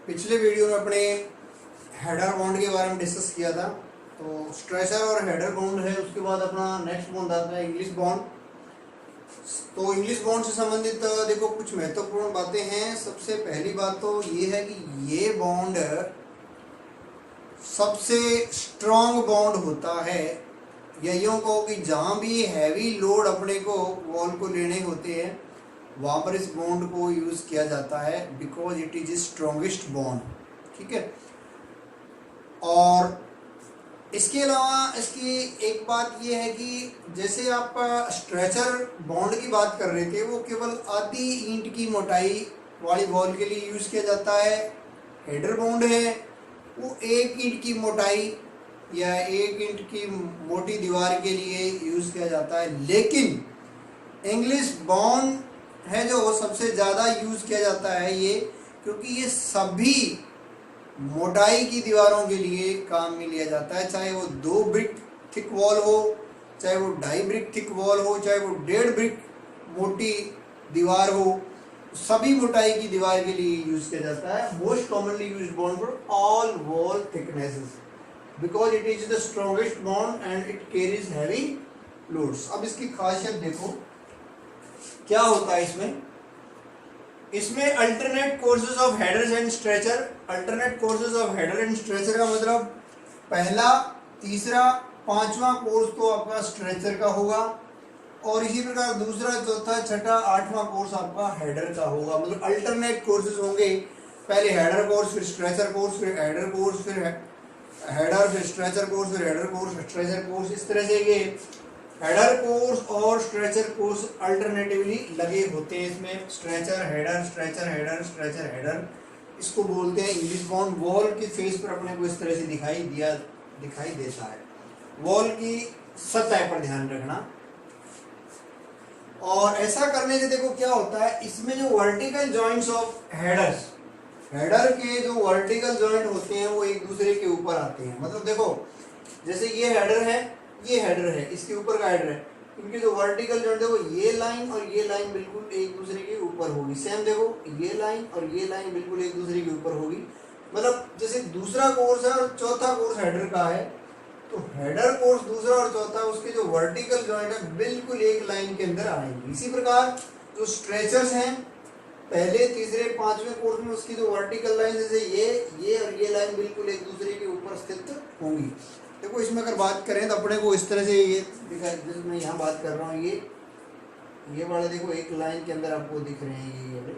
पिछले वीडियो में अपने हेडर बॉन्ड के बारे में डिस्कस किया था। तो स्ट्रेचर और हेडर बॉन्ड है, उसके बाद अपना नेक्स्ट बॉन्ड आता है इंग्लिश बॉन्ड। तो इंग्लिश बॉन्ड से संबंधित देखो कुछ महत्वपूर्ण बातें हैं। सबसे पहली बात तो ये है कि ये बॉन्ड सबसे स्ट्रॉन्ग बॉन्ड होता है, या यूँ कहो कि जहाँ भी हैवी लोड अपने को वॉल को लेने होते हैं वहाँ पर इस बॉन्ड को यूज़ किया जाता है, because it is strongest bond. ठीक है। और इसके अलावा इसकी एक बात ये है कि जैसे आप स्ट्रेचर बॉन्ड की बात कर रहे थे, वो केवल आधी ईंट की मोटाई वाली वॉल के लिए यूज़ किया जाता है। हेडर बॉन्ड है वो 1 ईंट की मोटाई या 1 ईंट की मोटी दीवार के लिए यूज़ किया जाता है। लेकिन इंग्लिश बॉन्ड है जो सबसे ज़्यादा यूज़ किया जाता है ये, क्योंकि ये सभी मोटाई की दीवारों के लिए काम में लिया जाता है। चाहे वो 2 ब्रिक थिक वॉल हो, चाहे वो 2.5 ब्रिक थिक वॉल हो, चाहे वो 1.5 ब्रिक मोटी दीवार हो, सभी मोटाई की दीवार के लिए यूज किया जाता है। Most commonly use bond for all wall thicknesses because it is the strongest bond and it carries heavy loads. अब इसकी खासियत देखो क्या होता है इसमें alternate courses of headers and stretcher. Alternate courses of header and stretcher का मतलब पहला, तीसरा, 5वां कोर्स तो आपका स्ट्रेचर का होगा, और इसी प्रकार दूसरा, चौथा, छठा, 8वां कोर्स आपका हेडर का होगा। मतलब अल्टरनेट कोर्सेज होंगे, पहले हेडर कोर्स, फिर स्ट्रेचर कोर्स, फिर हेडर कोर्स, फिर हेडर, फिर स्ट्रेचर कोर्स, फिर हेडर कोर्स, स्ट्रेचर कोर्स। इस तरह से ये हेडर कोर्स और स्ट्रेचर कोर्स अल्टरनेटिवली लगे होते हैं। इसमें stretcher header, stretcher header, stretcher header, इसको बोलते हैं इंग्लिश बॉन्ड। वॉल के फेस पर अपने को इस तरह से दिखाई देता है। वॉल की सतह पर ध्यान रखना। और ऐसा करने से देखो क्या होता है, इसमें जो vertical joints of headers, header के जो वर्टिकल जॉइंट होते हैं वो एक दूसरे के ऊपर आते हैं। मतलब देखो जैसे ये हेडर है, ये हेडर है, इसके ऊपर का हेडर है, इनके जो वर्टिकल जॉइंट देखो ये लाइन और ये लाइन बिल्कुल एक दूसरे के ऊपर होगी। सेम देखो ये लाइन और ये लाइन बिल्कुल एक दूसरे के ऊपर होगी। मतलब जैसे दूसरा कोर्स है और चौथा कोर्स हेडर का है, तो हेडर कोर्स दूसरा और चौथा, उसके जो वर्टिकल जॉइंट है बिल्कुल एक लाइन के अंदर आएंगे। इसी प्रकार जो स्ट्रेचर्स हैं पहले, तीसरे, 5वें कोर्स में उसकी जो वर्टिकल लाइन जैसे ये और ये लाइन बिल्कुल एक दूसरे के ऊपर स्थित होंगी। देखो इसमें अगर बात करें तो अपने को इस तरह से ये दिखा, जैसे मैं यहाँ बात कर रहा हूँ, ये वाला देखो एक लाइन के अंदर आपको दिख रहे हैं ये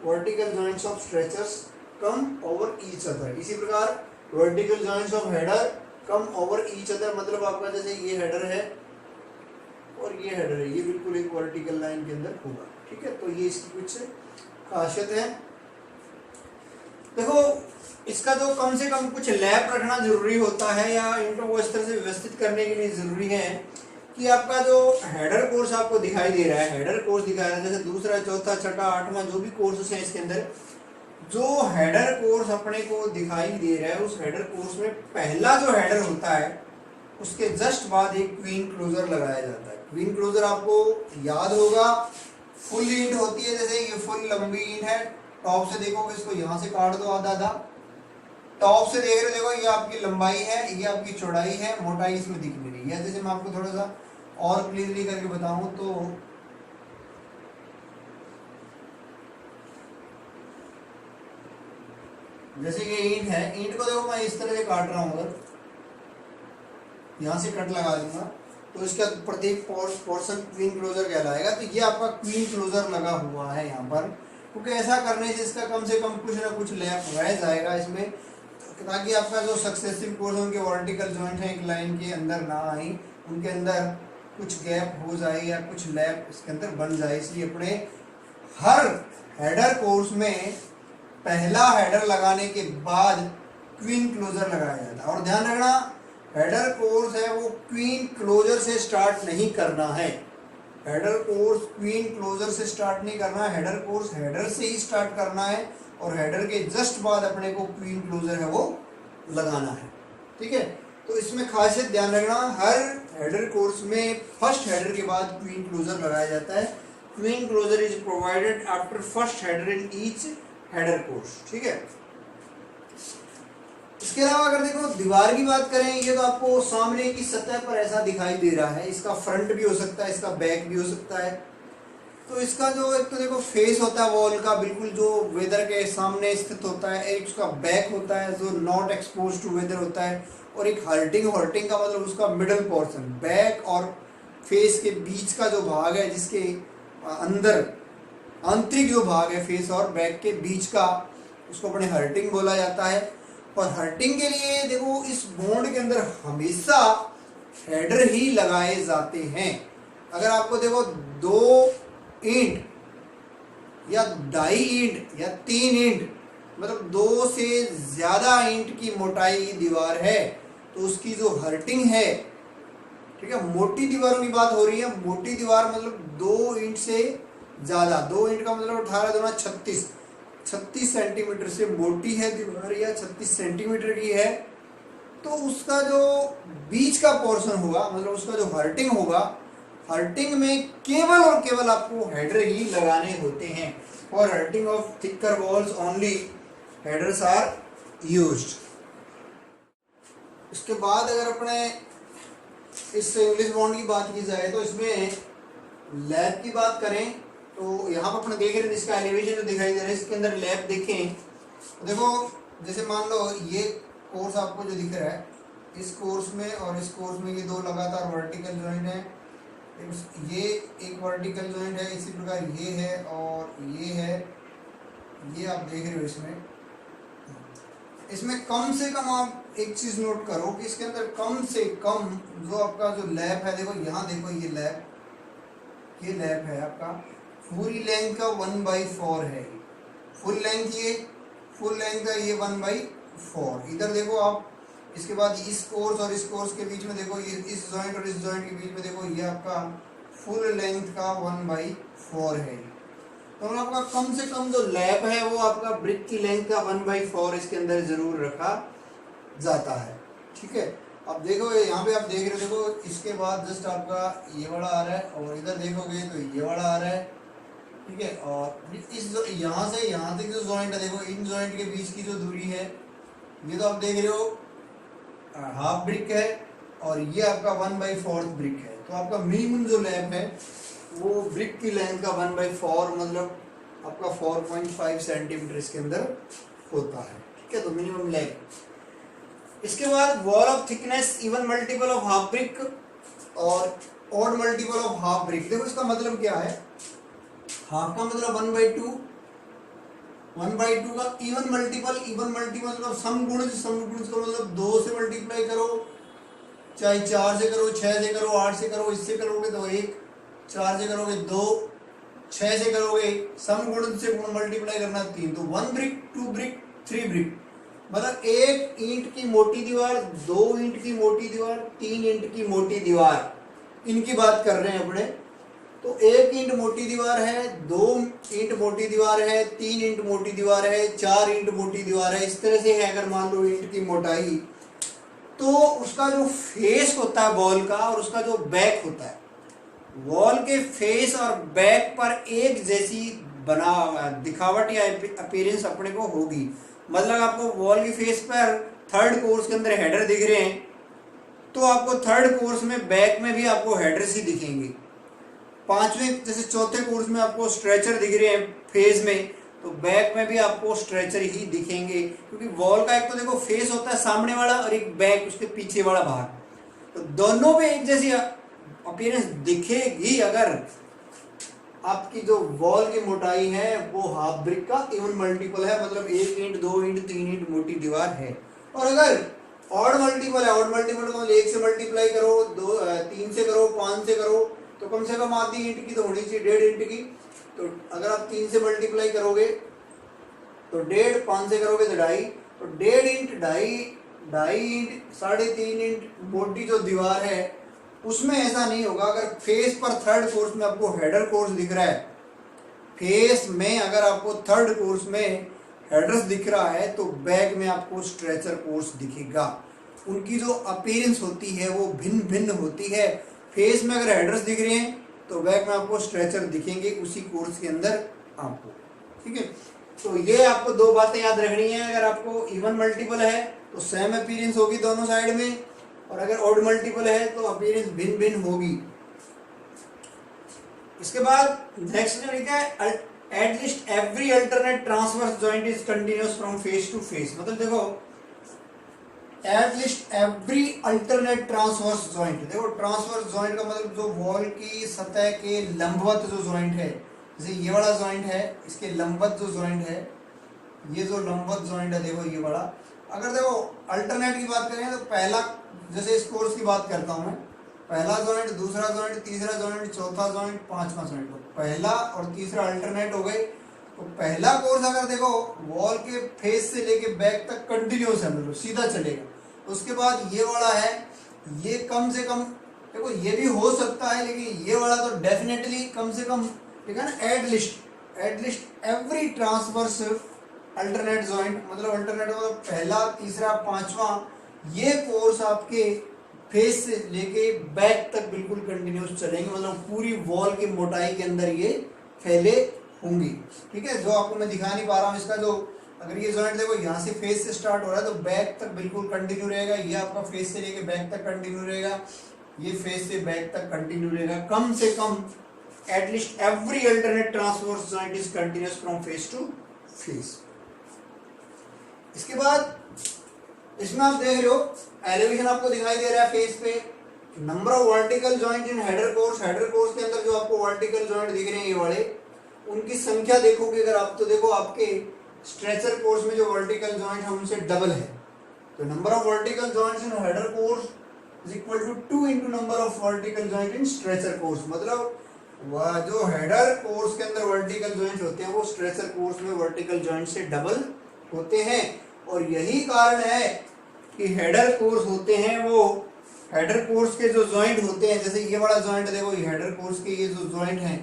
vertical joints of stretchers come over each other. इसी प्रकार vertical joints of header come over each other, मतलब आपका जैसे ये हेडर है और ये हेडर है, ये बिल्कुल एक वर्टिकल लाइन के अंदर होगा। ठीक है, तो ये इसकी कुछ खासियत है। देखो इसका जो कम से कम कुछ लैप रखना जरूरी होता है, या इनको वो इस तरह से व्यवस्थित करने के लिए जरूरी है कि आपका जो हेडर कोर्स आपको दिखाई दे रहा है, हेडर कोर्स दिखा रहा है, जैसे दूसरा, चौथा, छठा, 8वां जो भी कोर्सेस हैं इसके अंदर, जो हेडर कोर्स अपने को दिखाई दे रहा है उस हेडर कोर्स में पहला जो हेडर होता है उसके जस्ट बाद एक क्वीन क्लोजर लगाया जाता है। क्वीन क्लोजर आपको याद होगा फुल ईंट होती है, जैसे ये फुल लंबी ईंट है, टॉप से देखोगे इसको यहाँ से काट दो आधा आधा, टॉप से देख रहे हो देखो ये आपकी लंबाई है, ये आपकी चौड़ाई है, मोटाई इसमें दिख नहीं रही है। जैसे मैं आपको थोड़ा सा और क्लियरली करके बताऊं तो जैसे ये ईंट है, ईंट को देखो मैं इस तरह से काट रहा हूँ, अगर यहाँ से कट लगा दूंगा तो इसका प्रत्येक पोर्शन क्वीन क्लोजर कहलाएगा। तो ये आपका क्वीन क्लोजर लगा हुआ है यहाँ पर, क्योंकि ऐसा करने से इसका कम से कम कुछ ना कुछ लैप रह जाएगा इसमें, ताकि आपका जो सक्सेसिव कोर्स उनके वर्टिकल जॉइंट है एक लाइन के अंदर ना आए, उनके अंदर कुछ गैप हो जाए या कुछ लैप इसके अंदर बन जाए। इसलिए अपने हर हेडर कोर्स में पहला हेडर लगाने के बाद क्वीन क्लोजर लगाया जाता है। और ध्यान रखना हेडर कोर्स है वो क्वीन क्लोजर से स्टार्ट नहीं करना है। हेडर कोर्स क्वीन क्लोजर से स्टार्ट नहीं करना है, हेडर कोर्स हेडर से ही स्टार्ट करना है, और हेडर के जस्ट बाद अपने को क्वीन क्लोजर है वो लगाना है। ठीक है, तो इसमें खासियत ध्यान रखना, हर हेडर कोर्स में फर्स्ट हेडर के बाद क्वीन क्लोजर लगाया जाता है। Queen closer is provided after first header in each header course. ठीक है, इसके अलावा अगर देखो दीवार की बात करें, ये तो आपको सामने की सतह पर ऐसा दिखाई दे रहा है, इसका फ्रंट भी हो सकता है, इसका बैक भी हो सकता है। तो इसका जो एक तो देखो फेस होता है वॉल का बिल्कुल जो वेदर के सामने स्थित होता है, एक उसका बैक होता है जो नॉट एक्सपोज टू वेदर होता है, और एक हर्टिंग का मतलब उसका मिडल पोर्शन, बैक और फेस के बीच का जो भाग है, जिसके अंदर आंतरिक जो भाग है फेस और बैक के बीच का, उसको अपने हर्टिंग बोला जाता है। और हर्टिंग के लिए देखो इस बॉन्ड के अंदर हमेशा हेडर ही लगाए जाते हैं। अगर आपको देखो 2 ईंट या 2.5 ईंट या 3 ईंट, मतलब 2 से ज्यादा ईंट की मोटाई की दीवार है, तो उसकी जो हर्टिंग है, ठीक है, मोटी दीवारों की बात हो रही है, मोटी दीवार मतलब 2 ईंट से ज्यादा, 2 ईंट का मतलब 18 दूना 36 सेंटीमीटर से मोटी है दीवार या 36 सेंटीमीटर की है, तो उसका जो बीच का पोर्शन होगा, मतलब उसका जो हर्टिंग होगा, हर्टिंग में केवल और केवल आपको हेडर ही लगाने होते हैं। For hearting of thicker walls only headers are used. इसके बाद अगर अपने इस इंग्लिश बॉन्ड की बात की जाए तो इसमें लैब की बात करें तो यहाँ पर अपने देख रहे हैं इसका एलिवेशन जो दिखाई दे रहा है, इसके अंदर लैब देखें तो देखो, जैसे मान लो ये कोर्स आपको जो दिख रहा है, इस कोर्स में और इस कोर्स में ये 2 लगातार वर्टिकल जॉइंट है, ये एक वर्टिकल जॉइंट है, इसी प्रकार ये है और ये है, ये आप देख रहे हो। इसमें कम से कम आप एक चीज नोट करो कि इसके अंदर कम से कम जो आपका जो लैब है, देखो यहाँ देखो ये लैब है आपका, पूरी लेंथ का 1/4 है, फुल लेंथ का ये 1/4। इधर देखो आप, इसके बाद इस कोर्स और इस कोर्स के बीच में देखो, ये इस जॉइंट और इस जॉइंट के बीच में देखो, ये आपका फुल लेंथ का 1/4 है। तो आपका कम से कम जो लैब है वो आपका ब्रिक की लेंथ का 1/4 इसके अंदर जरूर रखा जाता है, ठीक है। अब देखो यहाँ पे आप देख रहे हो, देखो इसके बाद जस्ट आपका ये वाला आ रहा है और इधर देखोगे तो ये वाला आ रहा है, ठीक है। और इस यहाँ से यहाँ तक जो जॉइंट है, देखो इन जॉइंट के बीच की जो दूरी है, ये तो आप देख रहे हो हाफ ब्रिक है और ये आपका 1/4 ब्रिक है। तो आपका मिनिमम जो लैब है वो ब्रिक की लेंथ का 1/4 मतलब आपका 4.5 सेंटीमीटर इसके अंदर होता है, ठीक है। तो मिनिमम लैब। इसके बाद wall of thickness even multiple of half brick और odd multiple of half brick. देखो इसका मतलब क्या है, हाफ का मतलब 1/2 का इवन मल्टीपल मतलब समगुणज का मतलब 2 से मल्टीप्लाई करो, चाहे 4 से करो, 6 से करो, 8 से करो, इससे करोगे तो 1, 4 से करोगे 2, 6 से करोगे समगुणज से मल्टीप्लाई करना 3, तो 1 ब्रिक, 2 ब्रिक, 3 ब्रिक, मतलब 1 ईंट की मोटी दीवार, 2 ईंट की मोटी दीवार, 3 ईंट की मोटी दीवार, इनकी बात कर रहे हैं अपने। तो 1 ईंट मोटी दीवार है, 2 ईंट मोटी दीवार है, 3 ईंट मोटी दीवार है, 4 ईंट मोटी दीवार है, इस तरह से है। अगर मान लो ईंट की मोटाई, तो उसका जो फेस होता है वॉल का और उसका जो बैक होता है, वॉल के फेस और बैक पर एक जैसी बना दिखावट या अपीयरेंस अपने को होगी। मतलब आपको वॉल की फेस पर 3rd कोर्स के अंदर हेडर दिख रहे हैं, तो आपको 3rd कोर्स में बैक में भी आपको हेडर्स ही दिखेंगे। 5वें जैसे 4थे कोर्स में आपको स्ट्रेचर दिख रहे हैं फेस में, तो बैक में भी आपको स्ट्रेचर ही दिखेंगे, क्योंकि वॉल का एक तो देखो फेस होता है सामने वाला और एक बैक उसके पीछे वाला भाग, तो दोनों में एक जैसी अपीयरेंस दिखेगी अगर आपकी जो वॉल की मोटाई है वो हाफ ब्रिक का इवन मल्टीपल है, मतलब 1 ईंट, 2 ईंट, 3 ईंट मोटी दीवार है। और अगर ऑड मल्टीपल है, ऑड मल्टीपल मतलब 1 से मल्टीप्लाई करो, 3 से करो, 5 से करो, तो कम से कम आधी ईंट की तो होनी चाहिए, 1.5 ईंट की। तो अगर आप 3 से मल्टीप्लाई करोगे तो 1.5, 5 से करोगे तो 2.5, तो 1.5 ईंट, 2.5 ईंट, 3.5 ईंट मोटी जो दीवार है, उसमें ऐसा नहीं होगा। अगर फेस पर 3rd कोर्स में आपको हेडर कोर्स दिख रहा है, फेस में अगर आपको 3rd कोर्स में हेडर्स दिख रहा है, तो बैक में आपको स्ट्रेचर कोर्स दिखेगा। उनकी जो अपीयरेंस होती है वो भिन्न भिन्न होती है। फेस में अगर हेडर्स दिख रहे हैं तो बैक में आपको स्ट्रेचर दिखेंगे उसी कोर्स के अंदर आपको, ठीक है। तो ये आपको दो बातें याद रखनी है, अगर आपको इवन मल्टीपल है तो सेम अपीयरेंस होगी दोनों साइड में, और अगर ऑड मल्टीपल है तो अपीयरेंस भिन्न भिन्न होगी। इसके बाद नेक्स्ट जो लिखा है at least every alternate transverse joint is continuous from face to face. मतलब देखो at least every alternate transverse joint, देखो ट्रांसवर्स जॉइंट का मतलब जो वॉल की सतह के लंबवत जो जॉइंट है, जैसे ये वाला जॉइंट है, इसके लंबवत जो जॉइंट है, ये जो लंबवत जॉइंट है देखो ये वाला, अगर देखो अल्टरनेट की बात करें तो पहला, जैसे इस कोर्स की बात करता हूं मैं, पहला जॉइंट, दूसरा जॉइंट, तीसरा जॉइंट, चौथा जॉइंट, पांचवा जॉइंट, तो पहला और तीसरा अल्टरनेट हो गए। तो पहला कोर्स अगर देखो वॉल के फेस से लेके बैक तक कंटिन्यूस है, मतलब सीधा चलेगा। उसके बाद ये वाला है, ये कम से कम देखो ये भी हो सकता है, लेकिन ये वाला तो डेफिनेटली कम से कम, ठीक है ना, at least every transverse alternate joint, मतलब अल्टरनेट मतलब पहला, तीसरा, पांचवा, ये कोर्स आपके फेस से लेके बैक तक बिल्कुल कंटिन्यूस चलेंगे, मतलब पूरी वॉल की मोटाई के अंदर ये फैले होंगी। ठीक है, जो आपको मैं दिखा नहीं पा रहा हूँ इसका, जो अगर ये जॉइंट देखो यहाँ से फेस से स्टार्ट हो रहा है तो बैक तक बिल्कुल कंटिन्यू रहेगा, ये आपका फेस से लेके बैक तक कंटिन्यू रहेगा, ये फेस से बैक तक कंटिन्यू रहेगा, कम से कम at least every alternate transverse joint is continuous from face to face. इसके बाद इसमें आप देख रहे हो एलिवेशन आपको दिखाई दे रहा है फेस पे, number of vertical joint in header course, header course के अंदर जो आपको वर्टिकल जॉइंट दिख रहे हैं ये वाले, उनकी संख्या देखोगे अगर आप, तो देखो आपके स्ट्रेचर कोर्स में जो वर्टिकल जॉइंट है उनसे डबल है। तो number of vertical joints in header course is equal to 2 into number of vertical joint in stretcher course, मतलब वह जो हेडर कोर्स के अंदर वर्टिकल जॉइंट होते हैं वो स्ट्रेचर कोर्स में वर्टिकल जॉइंट से डबल होते हैं। और यही कारण है कि हेडर कोर्स होते हैं, वो हेडर कोर्स के जो जॉइंट होते हैं, जैसे ये वाला जॉइंट देखो, ये हेडर कोर्स के ये जो जॉइंट हैं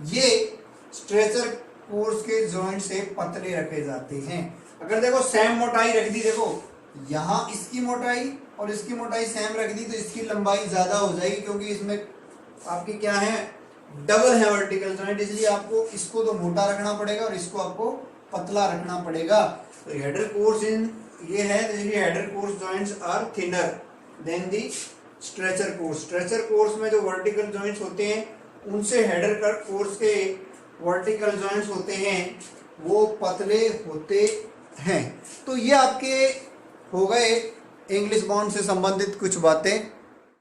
ये स्ट्रेचर कोर्स के जॉइंट से पतले रखे जाते हैं। अगर देखो सेम मोटाई रख दी, देखो यहाँ इसकी मोटाई और इसकी मोटाई सेम रख दी तो इसकी लंबाई ज्यादा हो जाएगी, क्योंकि इसमें आपकी क्या है, डबल है वर्टिकल जॉइंट, इसलिए आपको इसको तो मोटा रखना पड़ेगा और इसको आपको पतला रखना पड़ेगा। तो हेडर कोर्स इन ये है, इसलिए header course joints are thinner than the stretcher course. Stretcher course में जो वर्टिकल जॉइंट्स होते हैं उनसे हेडर कोर्स के वर्टिकल जॉइंट्स होते हैं वो पतले होते हैं। तो ये आपके हो गए इंग्लिश बॉन्ड से संबंधित कुछ बातें।